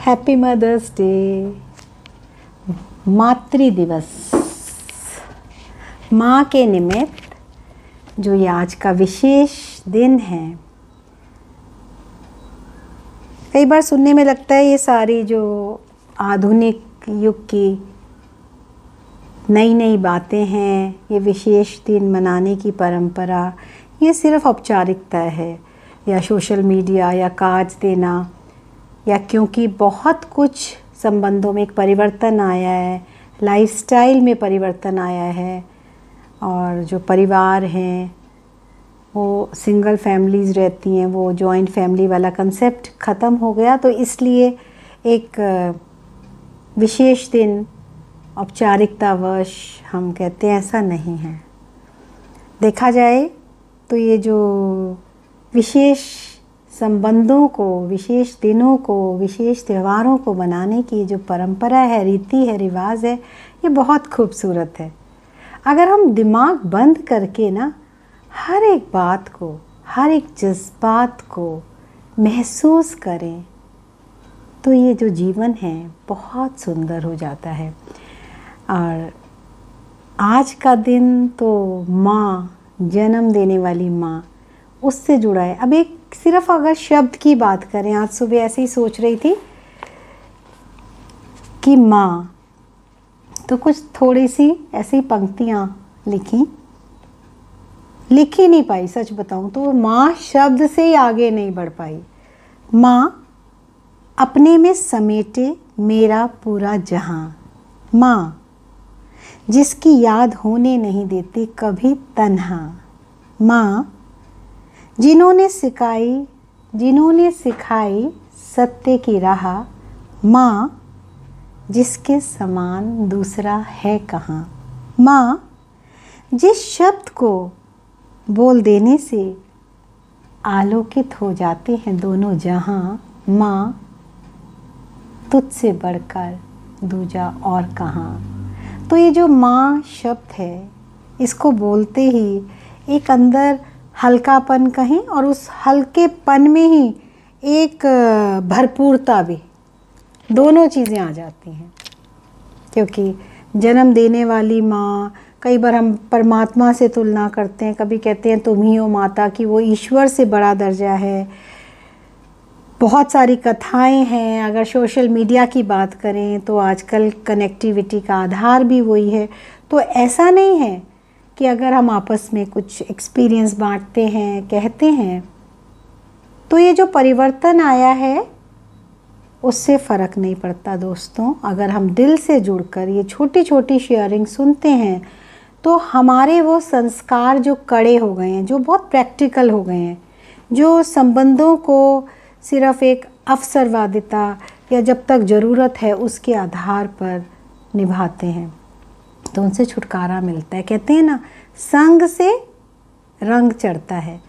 Happy mother's day. मातृ दिवस, माँ के निमित्त जो ये आज का विशेष दिन है। कई बार सुनने में लगता है ये सारी जो आधुनिक युग की नई नई बातें हैं, ये विशेष दिन मनाने की परंपरा, ये सिर्फ औपचारिकता है या सोशल मीडिया या कार्ड्स देना, या क्योंकि बहुत कुछ संबंधों में एक परिवर्तन आया है, लाइफस्टाइल में परिवर्तन आया है और जो परिवार हैं वो सिंगल फैमिलीज़ रहती हैं, वो जॉइंट फैमिली वाला कंसेप्ट ख़त्म हो गया। तो इसलिए एक विशेष दिन औपचारिकतावश हम कहते हैं, ऐसा नहीं है। देखा जाए तो ये जो विशेष संबंधों को, विशेष दिनों को, विशेष त्योहारों को मनाने की जो परंपरा है, रीति है, रिवाज है, ये बहुत खूबसूरत है। अगर हम दिमाग बंद करके ना हर एक बात को, हर एक जज्बात को महसूस करें तो ये जो जीवन है बहुत सुंदर हो जाता है। और आज का दिन तो माँ, जन्म देने वाली माँ, उससे जुड़ा है। अब एक सिर्फ अगर शब्द की बात करें, आज सुबह ऐसे ही सोच रही थी कि माँ, तो कुछ थोड़ी सी ऐसी पंक्तियाँ लिख ही नहीं पाई। सच बताऊँ तो माँ शब्द से ही आगे नहीं बढ़ पाई। माँ अपने में समेटे मेरा पूरा जहां, माँ जिसकी याद होने नहीं देती कभी तन्हा, माँ जिन्होंने सिखाई सत्य की राह, माँ जिसके समान दूसरा है कहाँ, माँ जिस शब्द को बोल देने से आलोकित हो जाते हैं दोनों जहां, माँ तुझसे बढ़कर दूजा और कहाँ। तो ये जो माँ शब्द है, इसको बोलते ही एक अंदर हल्कापन कहें और उस हल्केपन में ही एक भरपूरता भी, दोनों चीज़ें आ जाती हैं। क्योंकि जन्म देने वाली माँ, कई बार हम परमात्मा से तुलना करते हैं, कभी कहते हैं तुम ही हो माता, कि वो ईश्वर से बड़ा दर्जा है। बहुत सारी कथाएं हैं। अगर सोशल मीडिया की बात करें तो आजकल कनेक्टिविटी का आधार भी वही है। तो ऐसा नहीं है कि अगर हम आपस में कुछ एक्सपीरियंस बांटते हैं, कहते हैं, तो ये जो परिवर्तन आया है उससे फ़र्क नहीं पड़ता दोस्तों। अगर हम दिल से जुड़कर ये छोटी छोटी शेयरिंग सुनते हैं तो हमारे वो संस्कार जो कड़े हो गए हैं, जो बहुत प्रैक्टिकल हो गए हैं, जो संबंधों को सिर्फ एक अवसरवादिता या जब तक ज़रूरत है उसके आधार पर निभाते हैं, तो उनसे छुटकारा मिलता है। कहते हैं ना, संग से रंग चढ़ता है।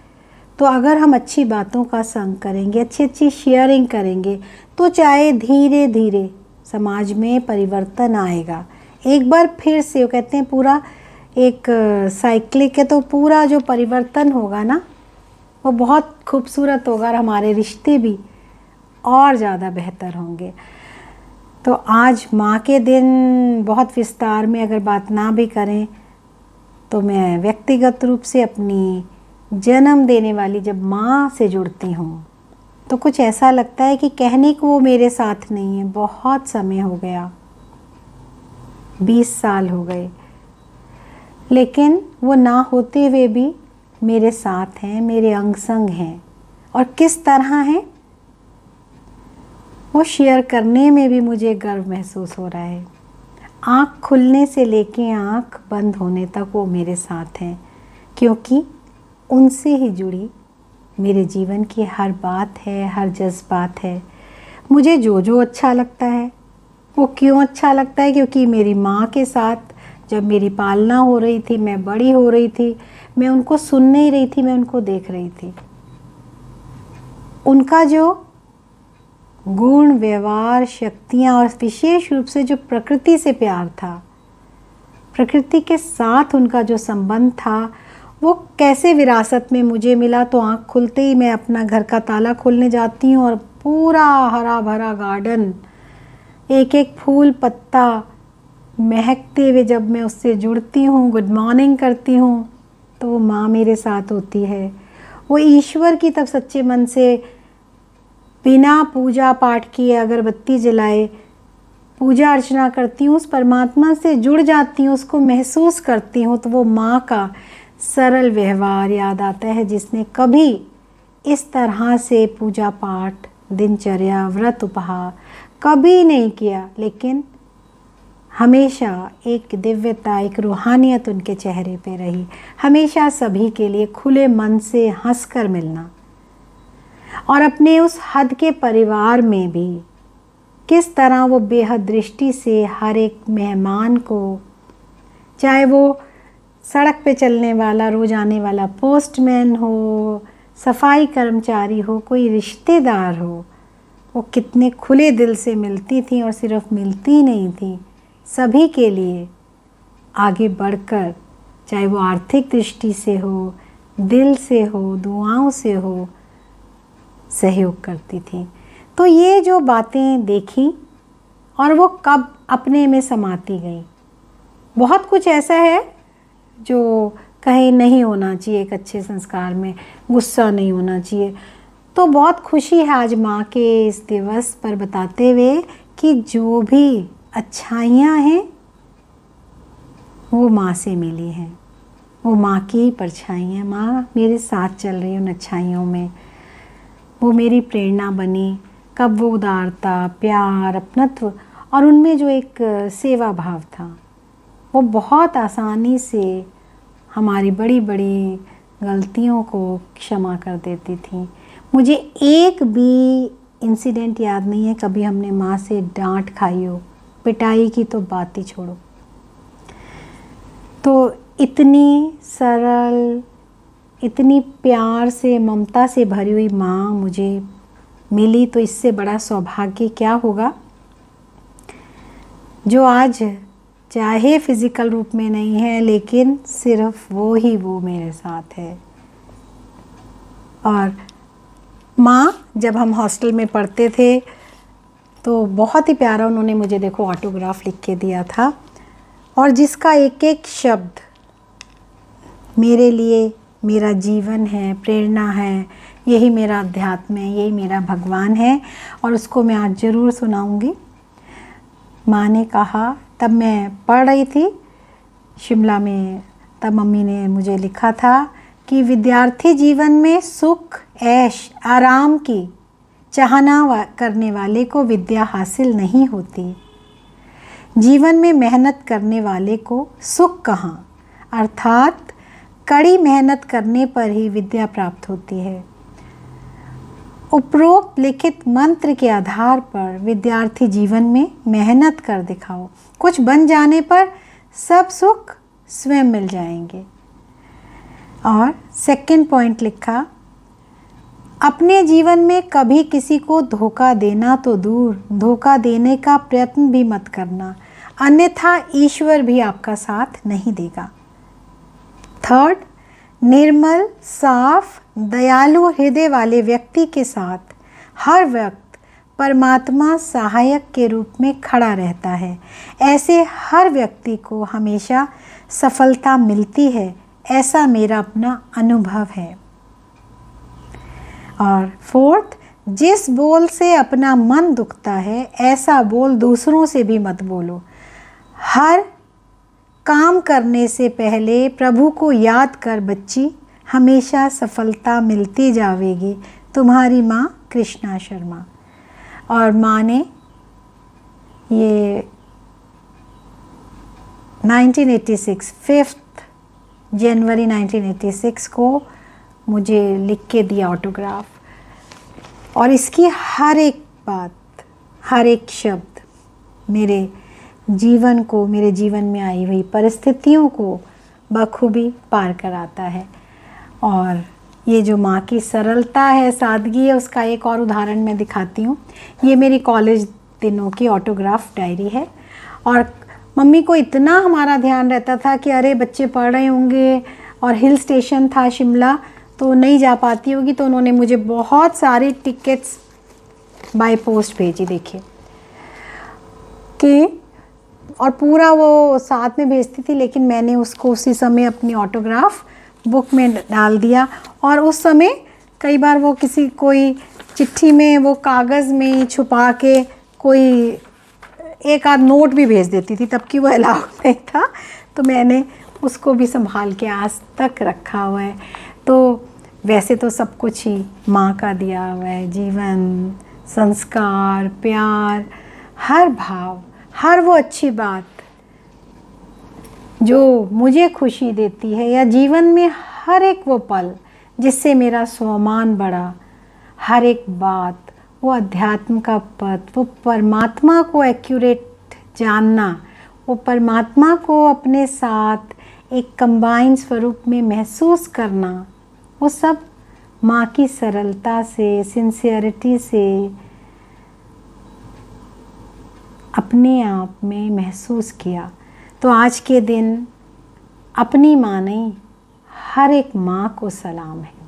तो अगर हम अच्छी बातों का संग करेंगे, अच्छी अच्छी शेयरिंग करेंगे, तो चाहे धीरे धीरे समाज में परिवर्तन आएगा। एक बार फिर से वो कहते हैं पूरा एक साइक्लिक है, तो पूरा जो परिवर्तन होगा ना वो बहुत खूबसूरत होगा और हमारे रिश्ते भी और ज़्यादा बेहतर होंगे। तो आज माँ के दिन बहुत विस्तार में अगर बात ना भी करें तो मैं व्यक्तिगत रूप से अपनी जन्म देने वाली जब माँ से जुड़ती हूँ तो कुछ ऐसा लगता है कि कहने को वो मेरे साथ नहीं है। बहुत समय हो गया, 20 साल हो गए, लेकिन वो ना होते हुए भी मेरे साथ हैं, मेरे अंग संग हैं। और किस तरह हैं वो शेयर करने में भी मुझे गर्व महसूस हो रहा है। आँख खुलने से लेके आँख बंद होने तक वो मेरे साथ हैं, क्योंकि उनसे ही जुड़ी मेरे जीवन की हर बात है, हर जज्बात है। मुझे जो अच्छा लगता है वो क्यों अच्छा लगता है, क्योंकि मेरी माँ के साथ जब मेरी पालना हो रही थी, मैं बड़ी हो रही थी, मैं उनको सुन नहीं रही थी, मैं उनको देख रही थी। उनका जो गुण, व्यवहार, शक्तियाँ और विशेष रूप से जो प्रकृति से प्यार था, प्रकृति के साथ उनका जो संबंध था, वो कैसे विरासत में मुझे मिला। तो आँख खुलते ही मैं अपना घर का ताला खोलने जाती हूँ और पूरा हरा भरा गार्डन, एक एक फूल पत्ता महकते हुए जब मैं उससे जुड़ती हूँ, गुड मॉर्निंग करती हूँ, तो वो माँ मेरे साथ होती है। वो ईश्वर की तब सच्चे मन से बिना पूजा पाठ किए अगरबत्ती जलाए पूजा अर्चना करती हूँ, उस परमात्मा से जुड़ जाती हूँ, उसको महसूस करती हूँ, तो वो माँ का सरल व्यवहार याद आता है, जिसने कभी इस तरह से पूजा पाठ, दिनचर्या, व्रत उपहार कभी नहीं किया, लेकिन हमेशा एक दिव्यता, एक रूहानियत उनके चेहरे पे रही। हमेशा सभी के लिए खुले मन से हंसकर मिलना, और अपने उस हद के परिवार में भी किस तरह वो बेहद दृष्टि से हर एक मेहमान को, चाहे वो सड़क पे चलने वाला, रोज आने वाला पोस्टमैन हो, सफाई कर्मचारी हो, कोई रिश्तेदार हो, वो कितने खुले दिल से मिलती थी, और सिर्फ मिलती नहीं थी, सभी के लिए आगे बढ़कर, चाहे वो आर्थिक दृष्टि से हो, दिल से हो, दुआओं से हो, सहयोग करती थी। तो ये जो बातें देखी और वो कब अपने में समाती गई। बहुत कुछ ऐसा है जो कहीं नहीं होना चाहिए, एक अच्छे संस्कार में गुस्सा नहीं होना चाहिए। तो बहुत खुशी है आज माँ के इस दिवस पर बताते हुए कि जो भी अच्छाइयाँ हैं वो माँ से मिली हैं, वो माँ की ही परछाई हैं। माँ मेरे साथ चल रही है उन अच्छाइयों में, वो मेरी प्रेरणा बनी। कब वो उदारता, प्यार, अपनत्व और उनमें जो एक सेवा भाव था, वो बहुत आसानी से हमारी बड़ी बड़ी गलतियों को क्षमा कर देती थी। मुझे एक भी इंसिडेंट याद नहीं है कभी हमने माँ से डांट खाई हो, पिटाई की तो बात ही छोड़ो। तो इतनी सरल, इतनी प्यार से, ममता से भरी हुई माँ मुझे मिली, तो इससे बड़ा सौभाग्य क्या होगा, जो आज चाहे फिज़िकल रूप में नहीं है, लेकिन सिर्फ वो ही वो मेरे साथ है। और माँ जब हम हॉस्टल में पढ़ते थे तो बहुत ही प्यारा उन्होंने मुझे देखो ऑटोग्राफ लिख के दिया था, और जिसका एक एक शब्द मेरे लिए मेरा जीवन है, प्रेरणा है, यही मेरा अध्यात्म है, यही मेरा भगवान है, और उसको मैं आज ज़रूर सुनाऊंगी। माँ ने कहा, तब मैं पढ़ रही थी शिमला में, तब मम्मी ने मुझे लिखा था कि विद्यार्थी जीवन में सुख, ऐश, आराम की चाहना करने वाले को विद्या हासिल नहीं होती। जीवन में मेहनत करने वाले को सुख कहाँ, अर्थात कड़ी मेहनत करने पर ही विद्या प्राप्त होती है। उपरोक्त लिखित मंत्र के आधार पर विद्यार्थी जीवन में मेहनत कर दिखाओ, कुछ बन जाने पर सब सुख स्वयं मिल जाएंगे। और सेकंड पॉइंट लिखा, अपने जीवन में कभी किसी को धोखा देना तो दूर, धोखा देने का प्रयत्न भी मत करना, अन्यथा ईश्वर भी आपका साथ नहीं देगा। थर्ड, निर्मल, साफ, दयालु हृदय वाले व्यक्ति के साथ हर वक्त परमात्मा सहायक के रूप में खड़ा रहता है। ऐसे हर व्यक्ति को हमेशा सफलता मिलती है, ऐसा मेरा अपना अनुभव है। और फोर्थ, जिस बोल से अपना मन दुखता है, ऐसा बोल दूसरों से भी मत बोलो। हर काम करने से पहले प्रभु को याद कर बच्ची, हमेशा सफलता मिलती जाएगी। तुम्हारी माँ कृष्णा शर्मा। और माँ ने ये 1986 5 जनवरी 1986 को मुझे लिख के दिया ऑटोग्राफ, और इसकी हर एक बात, हर एक शब्द मेरे जीवन को, मेरे जीवन में आई हुई परिस्थितियों को बखूबी पार कराता है। और ये जो माँ की सरलता है, सादगी है, उसका एक और उदाहरण मैं दिखाती हूँ। ये मेरी कॉलेज दिनों की ऑटोग्राफ डायरी है। और मम्मी को इतना हमारा ध्यान रहता था कि अरे बच्चे पढ़ रहे होंगे, और हिल स्टेशन था शिमला तो नहीं जा पाती होगी, तो उन्होंने मुझे बहुत सारी टिकट्स बाय पोस्ट भेजी, देखिए कि, और पूरा वो साथ में भेजती थी, लेकिन मैंने उसको उसी समय अपनी ऑटोग्राफ बुक में डाल दिया। और उस समय कई बार वो किसी कोई चिट्ठी में वो कागज़ में छुपा के कोई एक आध नोट भी भेज देती थी, तब कि वो अलाउड नहीं था, तो मैंने उसको भी संभाल के आज तक रखा हुआ है। तो वैसे तो सब कुछ ही माँ का दिया हुआ है, जीवन, संस्कार, प्यार, हर भाव, हर वो अच्छी बात जो मुझे खुशी देती है, या जीवन में हर एक वो पल जिससे मेरा स्वाभिमान बढ़ा, हर एक बात, वो अध्यात्म का पथ, वो परमात्मा को एक्यूरेट जानना, वो परमात्मा को अपने साथ एक कंबाइंड स्वरूप में महसूस करना, वो सब माँ की सरलता से, सिंसियरिटी से अपने आप में महसूस किया। तो आज के दिन अपनी माँ नहीं, हर एक माँ को सलाम है।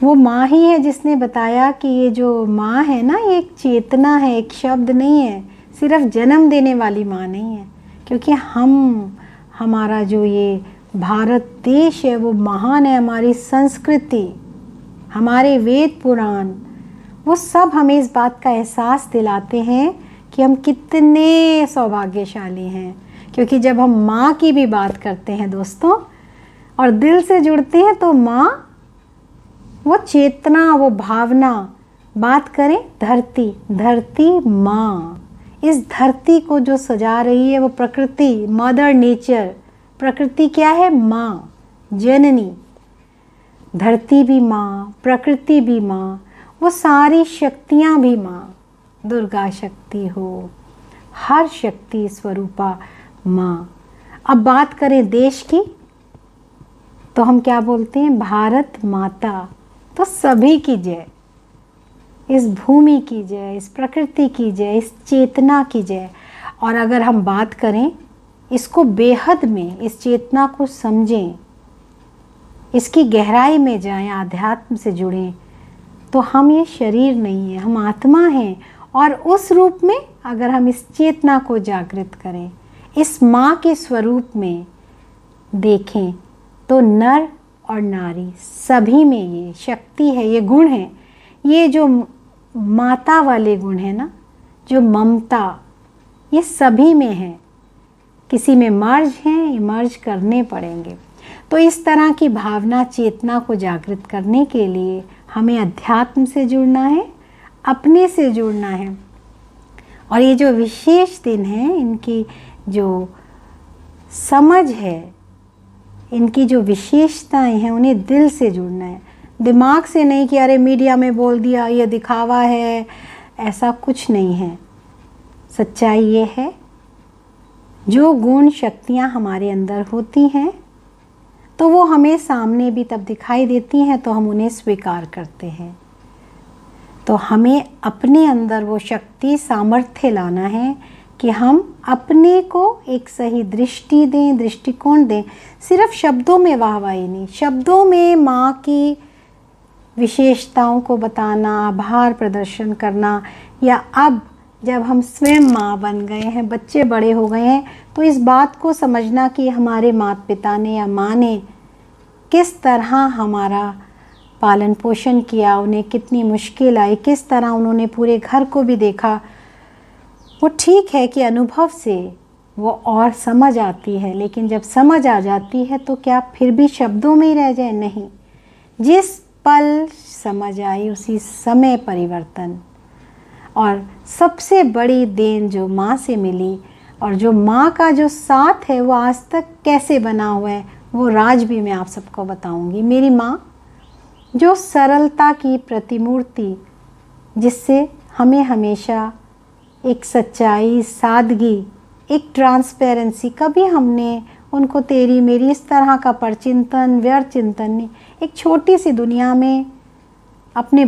वो माँ ही है जिसने बताया कि ये जो माँ है ना, ये एक चेतना है, एक शब्द नहीं है, सिर्फ जन्म देने वाली माँ नहीं है। क्योंकि हमारा जो ये भारत देश है वो महान है, हमारी संस्कृति, हमारे वेद पुराण, वो सब हमें इस बात का एहसास दिलाते हैं कि हम कितने सौभाग्यशाली हैं। क्योंकि जब हम माँ की भी बात करते हैं दोस्तों और दिल से जुड़ते हैं, तो माँ वो चेतना, वो भावना, बात करें धरती माँ, इस धरती को जो सजा रही है वो प्रकृति, मदर नेचर। प्रकृति क्या है? माँ, जननी। धरती भी माँ, प्रकृति भी माँ, वो सारी शक्तियाँ भी माँ, दुर्गा शक्ति हो, हर शक्ति स्वरूपा माँ। अब बात करें देश की, तो हम क्या बोलते हैं? भारत माता। तो सभी की जय, इस भूमि की जय, इस प्रकृति की जय, इस चेतना की जय। और अगर हम बात करें इसको बेहद में, इस चेतना को समझें, इसकी गहराई में जाएं, आध्यात्म से जुड़ें, तो हम ये शरीर नहीं है, हम आत्मा हैं। और उस रूप में अगर हम इस चेतना को जागृत करें, इस माँ के स्वरूप में देखें, तो नर और नारी सभी में ये शक्ति है, ये गुण है। ये जो माता वाले गुण है ना, जो ममता, ये सभी में है। किसी में मर्ज हैं, ये मर्ज करने पड़ेंगे। तो इस तरह की भावना, चेतना को जागृत करने के लिए हमें अध्यात्म से जुड़ना है, अपने से जुड़ना है। और ये जो विशेष दिन है, इनकी जो समझ है, इनकी जो विशेषताएं हैं, उन्हें दिल से जुड़ना है, दिमाग से नहीं कि अरे मीडिया में बोल दिया, ये दिखावा है, ऐसा कुछ नहीं है। सच्चाई ये है, जो गुण शक्तियाँ हमारे अंदर होती हैं तो वो हमें सामने भी तब दिखाई देती हैं, तो हम उन्हें स्वीकार करते हैं। तो हमें अपने अंदर वो शक्ति, सामर्थ्य लाना है कि हम अपने को एक सही दृष्टि दें, दृष्टिकोण दें। सिर्फ शब्दों में वाहवाही नहीं, शब्दों में माँ की विशेषताओं को बताना, आभार प्रदर्शन करना, या अब जब हम स्वयं माँ बन गए हैं, बच्चे बड़े हो गए हैं, तो इस बात को समझना कि हमारे माता पिता ने या माँ ने किस तरह हमारा पालन पोषण किया, उन्हें कितनी मुश्किल आई, किस तरह उन्होंने पूरे घर को भी देखा। वो ठीक है कि अनुभव से वो और समझ आती है, लेकिन जब समझ आ जाती है तो क्या फिर भी शब्दों में ही रह जाए? नहीं, जिस पल समझ आई उसी समय परिवर्तन। और सबसे बड़ी देन जो माँ से मिली, और जो माँ का जो साथ है वो आज तक कैसे बना हुआ है, वो राज भी मैं आप सबको बताऊंगी। मेरी माँ जो सरलता की प्रतिमूर्ति, जिससे हमें हमेशा एक सच्चाई, सादगी, एक ट्रांसपेरेंसी, कभी हमने उनको तेरी मेरी इस तरह का परचिंतन, व्यर्थ चिंतन नहीं, एक छोटी सी दुनिया में अपने